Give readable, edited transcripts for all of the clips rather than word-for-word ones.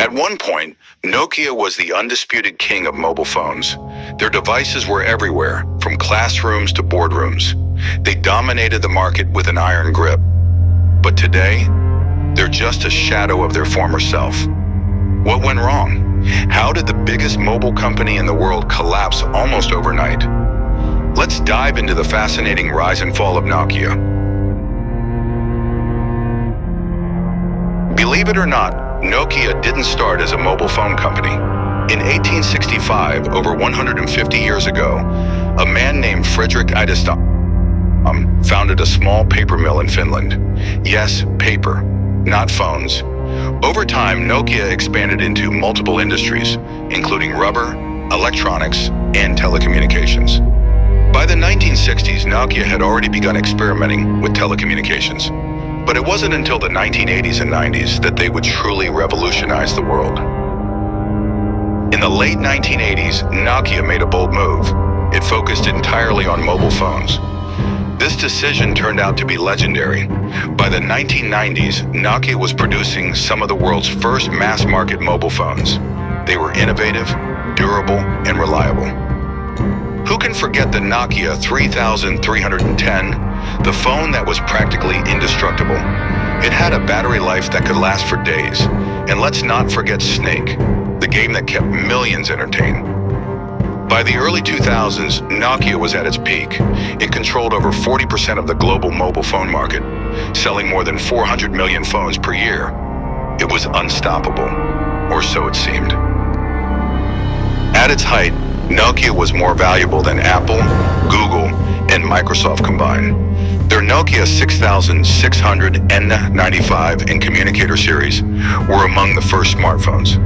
At one point, Nokia was the undisputed king of mobile phones. Their devices were everywhere, from classrooms to boardrooms. They dominated the market with an iron grip. But today, they're just a shadow of their former self. What went wrong? How did the biggest mobile company in the world collapse almost overnight? Let's dive into the fascinating rise and fall of Nokia. Believe it or not, Nokia didn't start as a mobile phone company. In 1865, over 150 years ago, a man named Frederick Idestam founded a small paper mill in Finland. Yes, paper, not phones. Over time, Nokia expanded into multiple industries, including rubber, electronics, and telecommunications. By the 1960s, Nokia had already begun experimenting with telecommunications. But it wasn't until the 1980s and 90s that they would truly revolutionize the world. In the late 1980s, Nokia made a bold move. It focused entirely on mobile phones. This decision turned out to be legendary. By the 1990s, Nokia was producing some of the world's first mass-market mobile phones. They were innovative, durable, and reliable. Who can forget the Nokia 3310, the phone that was practically indestructible? It had a battery life that could last for days. And let's not forget Snake, the game that kept millions entertained. By the early 2000s, Nokia was at its peak. It controlled over 40% of the global mobile phone market, selling more than 400 million phones per year. It was unstoppable, or so it seemed. At its height, Nokia was more valuable than Apple, Google, and Microsoft combined. Their Nokia 6600 N95 and communicator series were among the first smartphones.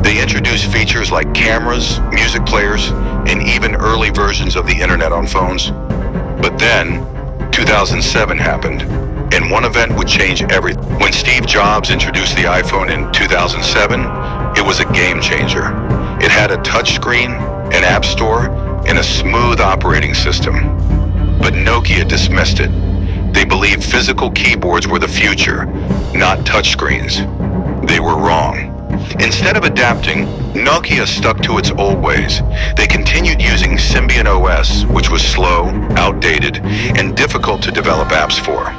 They introduced features like cameras, music players, and even early versions of the internet on phones. But then, 2007 happened, and one event would change everything. When Steve Jobs introduced the iPhone in 2007, it was a game changer. It had a touchscreen, an app store, and a smooth operating system. But Nokia dismissed it. They believed physical keyboards were the future, not touchscreens. They were wrong. Instead of adapting, Nokia stuck to its old ways. They continued using Symbian OS, which was slow, outdated, and difficult to develop apps for.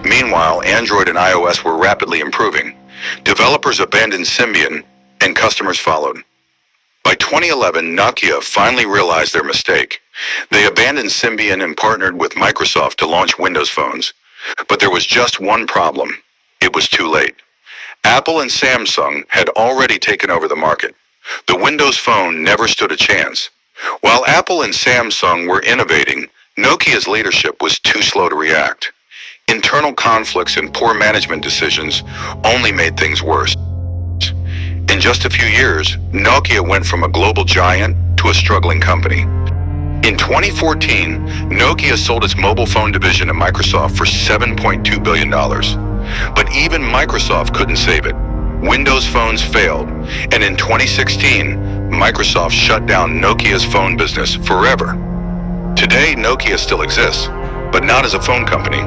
Meanwhile, Android and iOS were rapidly improving. Developers abandoned Symbian, and customers followed. By 2011, Nokia finally realized their mistake. They abandoned Symbian and partnered with Microsoft to launch Windows phones. But there was just one problem. It was too late. Apple and Samsung had already taken over the market. The Windows Phone never stood a chance. While Apple and Samsung were innovating, Nokia's leadership was too slow to react. Internal conflicts and poor management decisions only made things worse. In just a few years, Nokia went from a global giant to a struggling company. In 2014, Nokia sold its mobile phone division to Microsoft for $7.2 billion. But even Microsoft couldn't save it. Windows phones failed, and in 2016, Microsoft shut down Nokia's phone business forever. Today, Nokia still exists, but not as a phone company.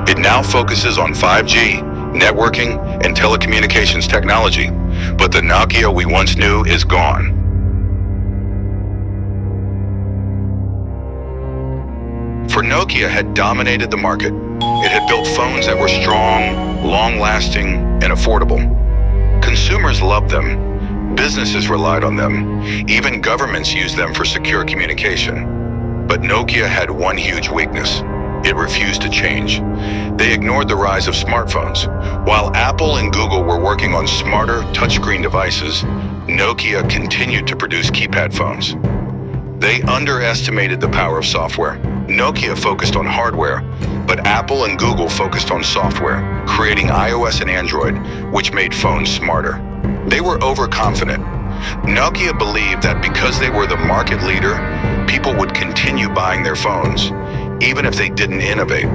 It now focuses on 5G, networking, and telecommunications technology. But the Nokia we once knew is gone. For Nokia had dominated the market. It had built phones that were strong, long-lasting, and affordable. Consumers loved them. Businesses relied on them. Even governments used them for secure communication. But Nokia had one huge weakness. It refused to change. They ignored the rise of smartphones. While Apple and Google were working on smarter touchscreen devices, Nokia continued to produce keypad phones. They underestimated the power of software. Nokia focused on hardware, but Apple and Google focused on software, creating iOS and Android, which made phones smarter. They were overconfident. Nokia believed that because they were the market leader, people would continue buying their phones, even if they didn't innovate.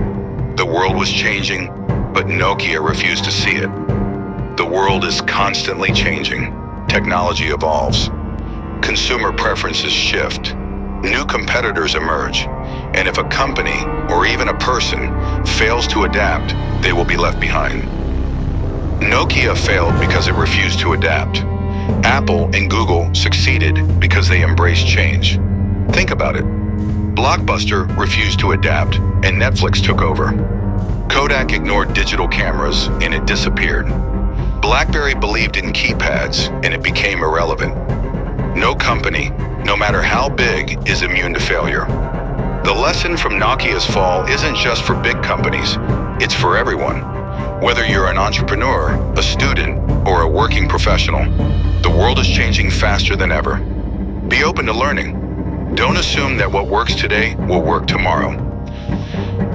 The world was changing, but Nokia refused to see it. The world is constantly changing. Technology evolves. Consumer preferences shift. New competitors emerge. And if a company, or even a person, fails to adapt, they will be left behind. Nokia failed because it refused to adapt. Apple and Google succeeded because they embraced change. Think about it. Blockbuster refused to adapt, and Netflix took over. Kodak ignored digital cameras, and it disappeared. BlackBerry believed in keypads, and it became irrelevant. No company, no matter how big, is immune to failure. The lesson from Nokia's fall isn't just for big companies, it's for everyone. Whether you're an entrepreneur, a student, or a working professional, the world is changing faster than ever. Be open to learning. Don't assume that what works today will work tomorrow.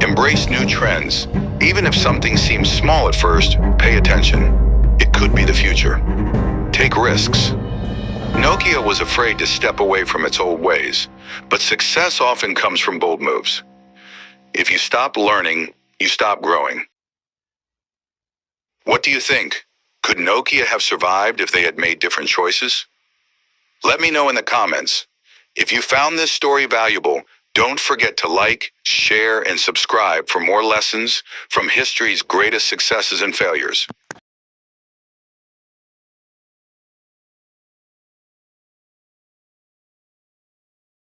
Embrace new trends. Even if something seems small at first, pay attention. It could be the future. Take risks. Nokia was afraid to step away from its old ways, but success often comes from bold moves. If you stop learning, you stop growing. What do you think? Could Nokia have survived if they had made different choices? Let me know in the comments. If you found this story valuable, don't forget to like, share, and subscribe for more lessons from history's greatest successes and failures.